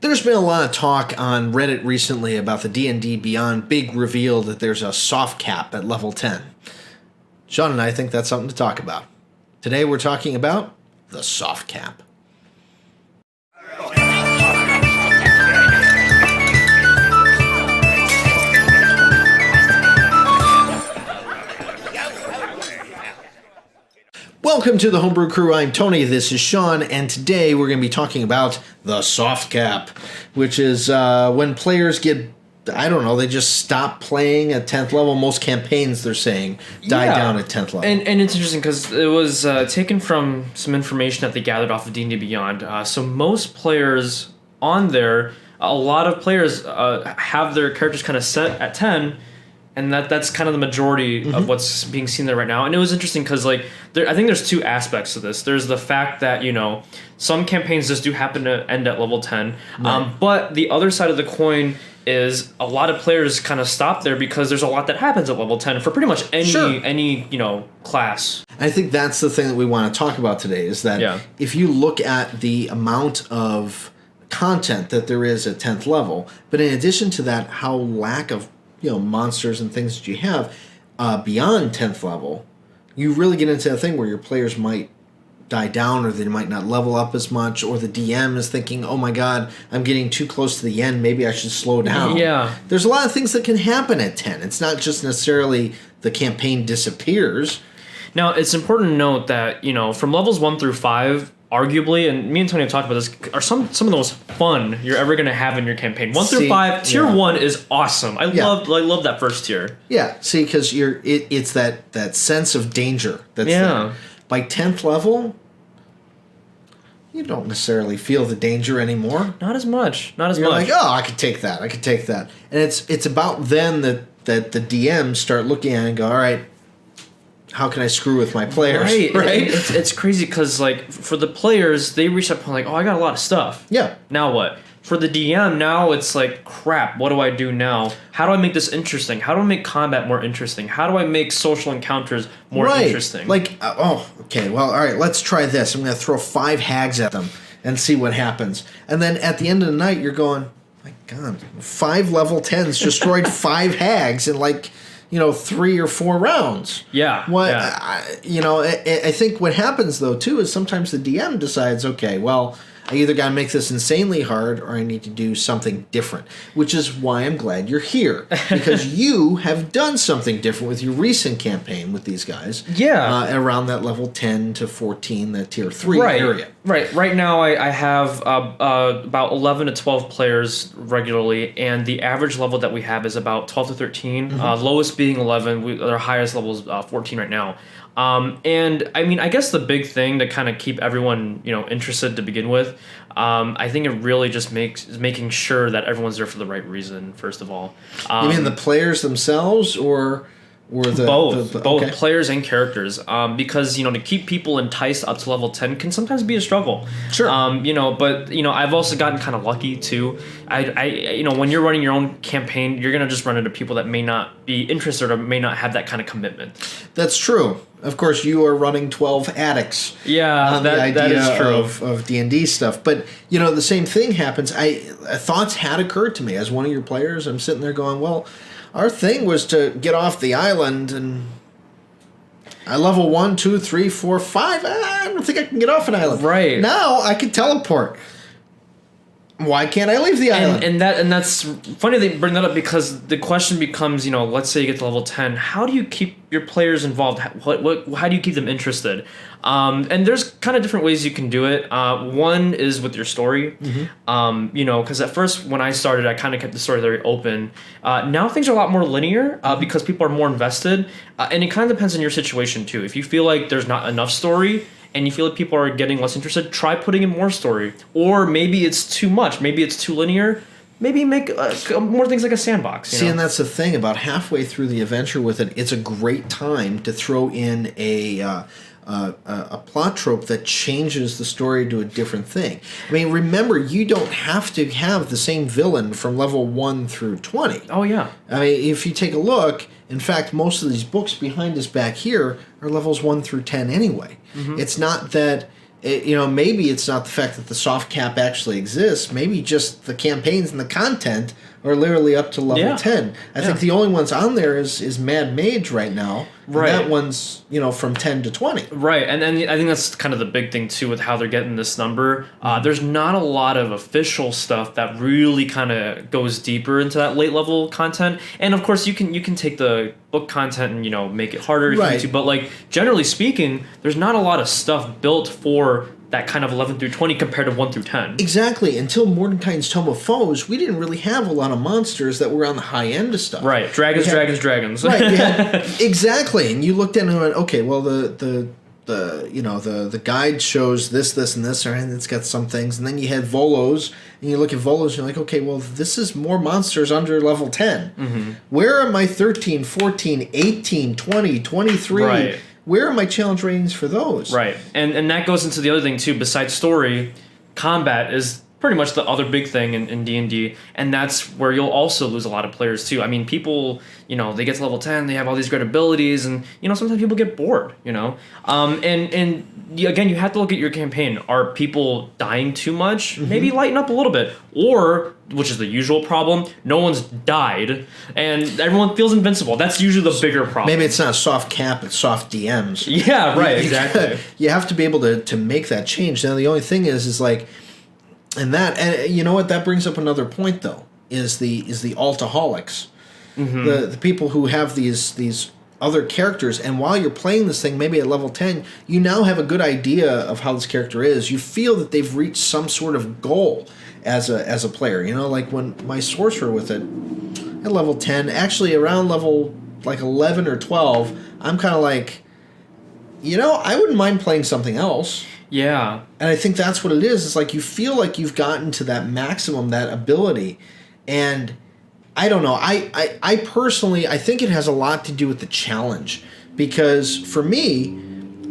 There's been a lot of talk on Reddit recently about the D&DBeyond big reveal that there's a soft cap at level 10. Sean and I think that's something to talk about. Today we're talking about the soft cap. Welcome to the Home Brew Crew. I'm Tony, this is Sean, and today we're going to be talking about the soft cap, which is when players get, I don't know, they just stop playing at 10th level. Most campaigns, they're saying, die down at 10th level. And it's interesting because it was taken from some information that they gathered off of D&DBeyond. So most players on there, a lot of players have their characters kind of set at 10, and that's kind of the majority of what's being seen there right now. And it was interesting because, I think there's two aspects to this. There's the fact that, some campaigns just do happen to end at level 10. Right. But the other side of the coin is a lot of players kind of stop there because there's a lot that happens at level 10 for pretty much any class. I think that's the thing that we want to talk about today is that if you look at the amount of content that there is at 10th level, but in addition to that, how lack of monsters and things that you have beyond 10th level, you really get into a thing where your players might die down or they might not level up as much, or the DM is thinking, oh my god, I'm getting too close to the end, maybe I should slow down. Yeah. There's a lot of things that can happen at 10. It's not just necessarily the campaign disappears. Now, it's important to note that, from levels 1 through 5, arguably, and me and Tony have talked about this, are some of the most fun you're ever going to have in your campaign. 1 through 5, tier 1 is awesome. I love that first tier. Yeah, see, because it's that sense of danger that's there. By 10th level, you don't necessarily feel the danger anymore. Not as much. You're like, oh, I could take that. And it's about then that the DMs start looking at it and go, all right, how can I screw with my players? Right? It's crazy because, for the players, they reach that point oh, I got a lot of stuff. Yeah. Now what? For the DM, now it's crap, what do I do now? How do I make this interesting? How do I make combat more interesting? How do I make social encounters more interesting? Okay, well, all right, let's try this. I'm going to throw 5 hags at them and see what happens. And then at the end of the night, you're going, my God, 5 level 10s destroyed 5 hags in 3 or 4 rounds. Yeah. I think what happens, though, too, is sometimes the DM decides, okay, well, I either got to make this insanely hard or I need to do something different, which is why I'm glad you're here, because you have done something different with your recent campaign with these guys. Yeah. Around that level 10 to 14, that tier 3 area. Right. Right now I have about 11 to 12 players regularly, and the average level that we have is about 12 to 13, lowest being 11. Our highest level is 14 right now. And I mean, I guess the big thing to kind of keep everyone, interested to begin with, I think it really just is making sure that everyone's there for the right reason, first of all. You mean the players themselves or the... Both players and characters. Because, to keep people enticed up to level 10 can sometimes be a struggle. Sure. But I've also gotten kind of lucky too. I when you're running your own campaign, you're going to just run into people that may not be interested or may not have that kind of commitment. That's true. Of course, you are running 12 addicts. Yeah, that is true. Of D&D stuff. But, the same thing happens. Thoughts had occurred to me as one of your players. I'm sitting there going, well, our thing was to get off the island, and I level 1, 2, 3, 4, 5. I don't think I can get off an island. Right. Now I can teleport. Why can't I leave the island? And that's funny they bring that up, because the question becomes, let's say you get to level 10, how do you keep your players involved? How do you keep them interested? And there's kind of different ways you can do it. One is with your story, because at first when I started, I kind of kept the story very open. Now things are a lot more linear because people are more invested, and it kind of depends on your situation too. If you feel like there's not enough story, and you feel like people are getting less interested, try putting in more story. Or maybe it's too much. Maybe it's too linear. Maybe make more things like a sandbox. See, and that's the thing. About halfway through the adventure with it, it's a great time to throw in a plot trope that changes the story to a different thing. I mean, remember, you don't have to have the same villain from level 1 through 20. Oh, yeah. I mean, if you take a look, in fact, most of these books behind us back here are levels 1 through 10 anyway. It's not that maybe it's not the fact that the soft cap actually exists. Maybe just the campaigns and the content are literally up to level 10. I think the only ones on there is Mad Mage right now. Right. And that one's, from 10 to 20. Right. And I think that's kind of the big thing, too, with how they're getting this number. There's not a lot of official stuff that really kind of goes deeper into that late level content. And, of course, you can take the book content and, make it harder if you need to. But, like, generally speaking, there's not a lot of stuff built for that kind of 11 through 20 compared to 1 through 10. Exactly. Until Mordecai's Tome of Foes, we didn't really have a lot of monsters that were on the high end of stuff. Right. Dragons. Right. Exactly. And you looked at it and went, okay, well, the guide shows this, and this, and it's got some things. And then you had Volos, and you look at Volos, and you're like, okay, well, this is more monsters under level 10. Mm-hmm. Where are my 13, 14, 18, 20, 23? Right. Where are my challenge ratings for those? Right. And that goes into the other thing, too. Besides story, combat is pretty much the other big thing in D&D, and that's where you'll also lose a lot of players, too. I mean, people, they get to level 10, they have all these great abilities, and, sometimes people get bored, And again, you have to look at your campaign. Are people dying too much? Mm-hmm. Maybe lighten up a little bit. Or, which is the usual problem, no one's died, and everyone feels invincible. That's usually the bigger problem. Maybe it's not soft cap, it's soft DMs. Yeah, right, exactly. You have to be able to make that change. Now, the only thing is like, and you know what, that brings up another point, though, is the altaholics. Mm-hmm. The people who have these other characters, and while you're playing this thing, maybe at level 10, you now have a good idea of how this character is. You feel that they've reached some sort of goal as a player. Like when my sorcerer with it at level 10, actually around level like 11 or 12, I'm kind of like, I wouldn't mind playing something else. Yeah. And I think that's what it is. It's like you feel like you've gotten to that maximum, that ability. And I don't know. I personally, I think it has a lot to do with the challenge. Because for me,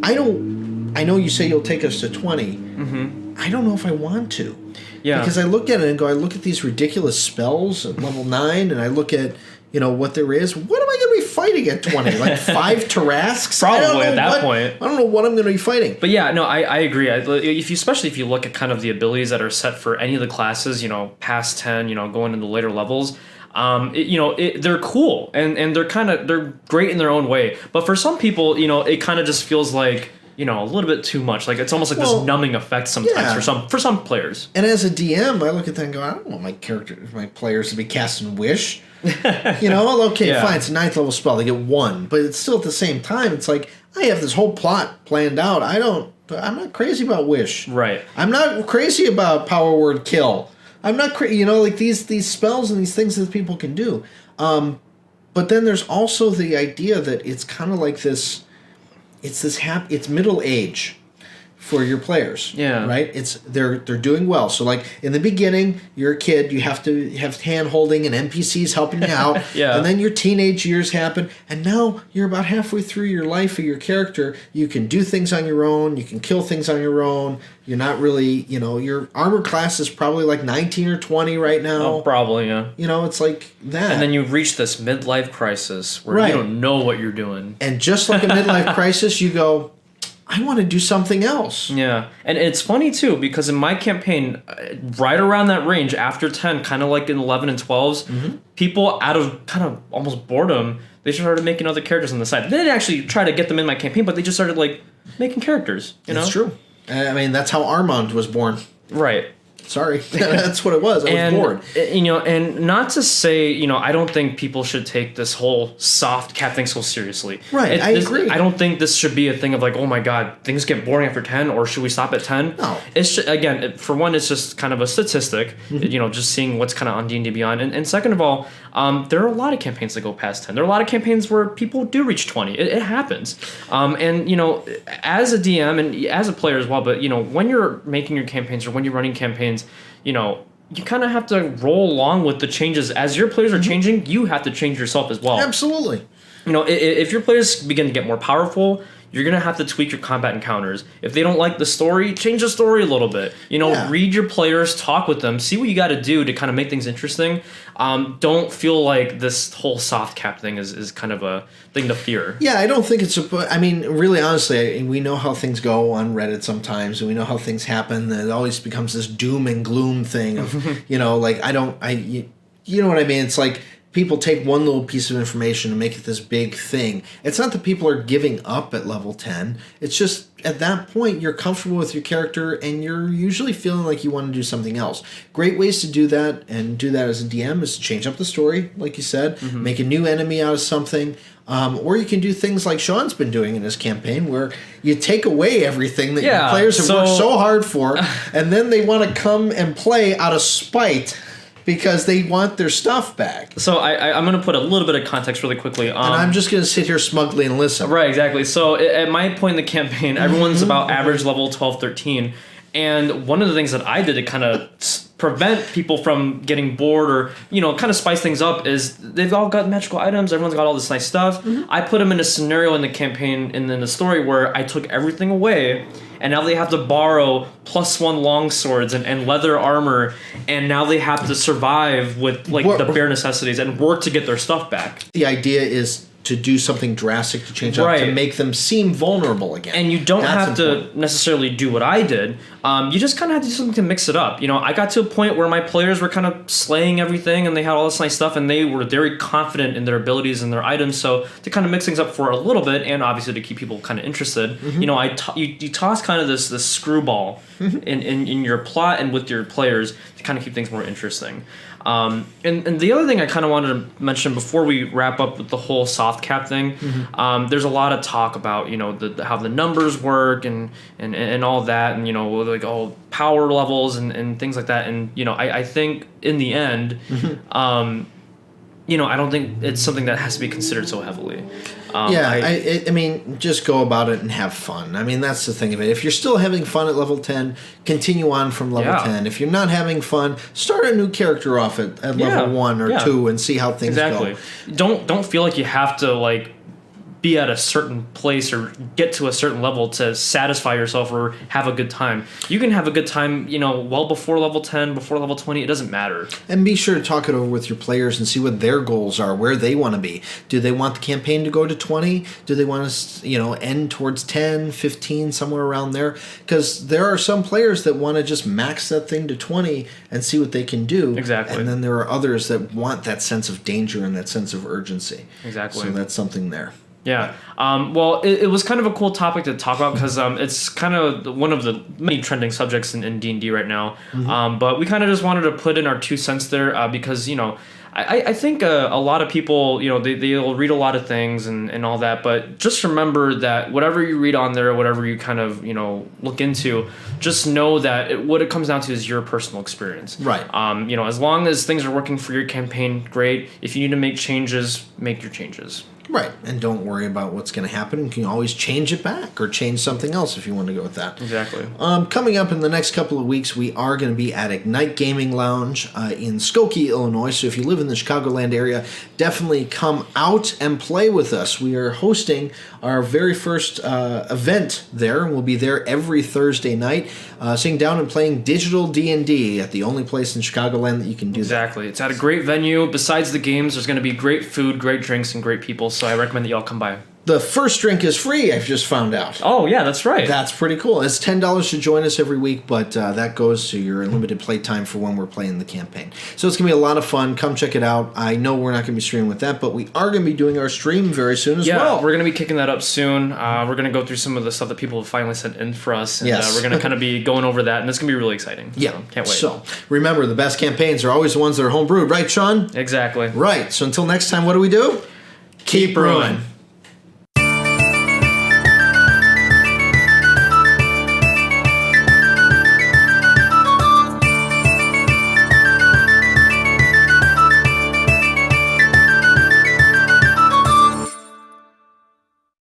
I know you say you'll take us to 20. Mm-hmm. I don't know if I want to. Yeah. Because I look at it and go, I look at these ridiculous spells at level 9, and I look at, what there is. What am I going to be fighting at 20? Like 5 Tarrasques? Probably at that point. I don't know what I'm going to be fighting. But yeah, no, I agree. Especially if you look at kind of the abilities that are set for any of the classes, past 10, going into later levels, they're cool and they're great in their own way. But for some people, it kind of just feels like, a little bit too much. Like it's almost like this numbing effect sometimes for some players. And as a DM, I look at that and go, I don't want my players to be casting Wish. Okay, fine, it's a 9th level spell. They get 1, but it's still at the same time. It's like I have this whole plot planned out. I'm not crazy about Wish. Right. I'm not crazy about Power Word Kill. I'm not crazy. Like these spells and these things that people can do. But then there's also the idea that it's kind of like this. It's middle age for your players. Yeah. Right? They're doing well. So like in the beginning, you're a kid, you have to have hand holding and NPCs helping you out. Yeah. And then your teenage years happen, and now you're about halfway through your life of your character. You can do things on your own, you can kill things on your own. You're not really, your armor class is probably like 19 or 20 right now. Oh, probably, yeah. It's like that. And then you reach this midlife crisis where you don't know what you're doing. And just like a midlife crisis, you go, I want to do something else. Yeah. And it's funny, too, because in my campaign, right around that range, after 10, kind of like in 11 and 12s, mm-hmm. people out of kind of almost boredom, they started making other characters on the side. They didn't actually try to get them in my campaign, but they just started, like, making characters, That's true. I mean, that's how Armand was born. Right. Sorry. That's what it was. I was bored. And not to say, I don't think people should take this whole soft cap thing so seriously. Right, I agree. I don't think this should be a thing of like, oh my God, things get boring after 10, or should we stop at 10? No. It's just, again, for one, it's just kind of a statistic, mm-hmm. Just seeing what's kind of on D&D Beyond. And second of all, there are a lot of campaigns that go past 10. There are a lot of campaigns where people do reach 20. It happens. As a DM and as a player as well, but, when you're making your campaigns or when you're running campaigns, you kind of have to roll along with the changes. As your players are changing, you have to change yourself as well. Absolutely. If your players begin to get more powerful, you're going to have to tweak your combat encounters. If they don't like the story, change the story a little bit. Read your players, talk with them, see what you got to do to kind of make things interesting. Don't feel like this whole soft cap thing is kind of a thing to fear. Yeah, I don't think it's really honestly, we know how things go on Reddit sometimes, and we know how things happen. It always becomes this doom and gloom thing of, you know what I mean? It's like people take one little piece of information and make it this big thing. It's not that people are giving up at level 10. It's just at that point you're comfortable with your character and you're usually feeling like you want to do something else. Great ways to do that and do that as a DM is to change up the story, like you said, make a new enemy out of something. Or you can do things like Sean's been doing in his campaign where you take away everything that your players have worked so hard for, and then they want to come and play out of spite because they want their stuff back. So I'm going to put a little bit of context really quickly. And I'm just going to sit here smugly and listen. Right, exactly. So at my point in the campaign, everyone's about average level 12, 13. And one of the things that I did to kind of prevent people from getting bored or, kind of spice things up is they've all got magical items. Everyone's got all this nice stuff. I put them in a scenario in the campaign and in the story where I took everything away. And now they have to borrow +1 longswords and leather armor, and now they have to survive with the bare necessities and work to get their stuff back. The idea is to do something drastic to change up to make them seem vulnerable again. And you don't have to necessarily do what I did. You just kind of have to do something to mix it up. I got to a point where my players were kind of slaying everything and they had all this nice stuff and they were very confident in their abilities and their items. So to kind of mix things up for a little bit and obviously to keep people kind of interested, you toss kind of this screwball in your plot and with your players to kind of keep things more interesting. And the other thing I kind of wanted to mention before we wrap up with the whole soft cap thing, there's a lot of talk about how the numbers work and all that, and like all power levels and things like that. And I think in the end, I don't think it's something that has to be considered so heavily. I mean, just go about it and have fun. I mean, that's the thing of it. If you're still having fun at level 10, continue on from level 10. If you're not having fun, start a new character off at level 1 or 2 and see how things go. Don't feel like you have to be at a certain place or get to a certain level to satisfy yourself or have a good time. You can have a good time, well before level 10, before level 20. It doesn't matter. And be sure to talk it over with your players and see what their goals are, where they want to be. Do they want the campaign to go to 20? Do they want to, end towards 10, 15, somewhere around there? Because there are some players that want to just max that thing to 20 and see what they can do. Exactly. And then there are others that want that sense of danger and that sense of urgency. Exactly. So that's something there. Yeah. Well, it was kind of a cool topic to talk about because it's kind of one of the many trending subjects in D&D right now. But we kind of just wanted to put in our 2 cents there because, I think a lot of people, they'll read a lot of things and all that. But just remember that whatever you read on there, whatever you kind of, look into, just know that what it comes down to is your personal experience. Right. As long as things are working for your campaign, great. If you need to make changes, make your changes. Right, and don't worry about what's going to happen. You can always change it back or change something else if you want to go with that. Exactly. Coming up in the next couple of weeks, we are going to be at Ignite Gaming Lounge in Skokie, Illinois. So if you live in the Chicagoland area, definitely come out and play with us. We are hosting our very first event there, and we'll be there every Thursday night, sitting down and playing digital D&D at the only place in Chicagoland that you can do that. Exactly. It's at a great venue. Besides the games, there's going to be great food, great drinks, and great people. So I recommend that you all come by. The first drink is free, I've just found out. Oh, yeah, that's right. That's pretty cool. It's $10 to join us every week, but that goes to your limited play time for when we're playing the campaign. So it's going to be a lot of fun. Come check it out. I know we're not going to be streaming with that, but we are going to be doing our stream very soon as well. Yeah, we're going to be kicking that up soon. We're going to go through some of the stuff that people have finally sent in for us. And we're going to kind of be going over that, and it's going to be really exciting. Yeah. So, can't wait. So remember, the best campaigns are always the ones that are homebrewed, right, Sean? Exactly. Right. So until next time, what do? Keep brewing.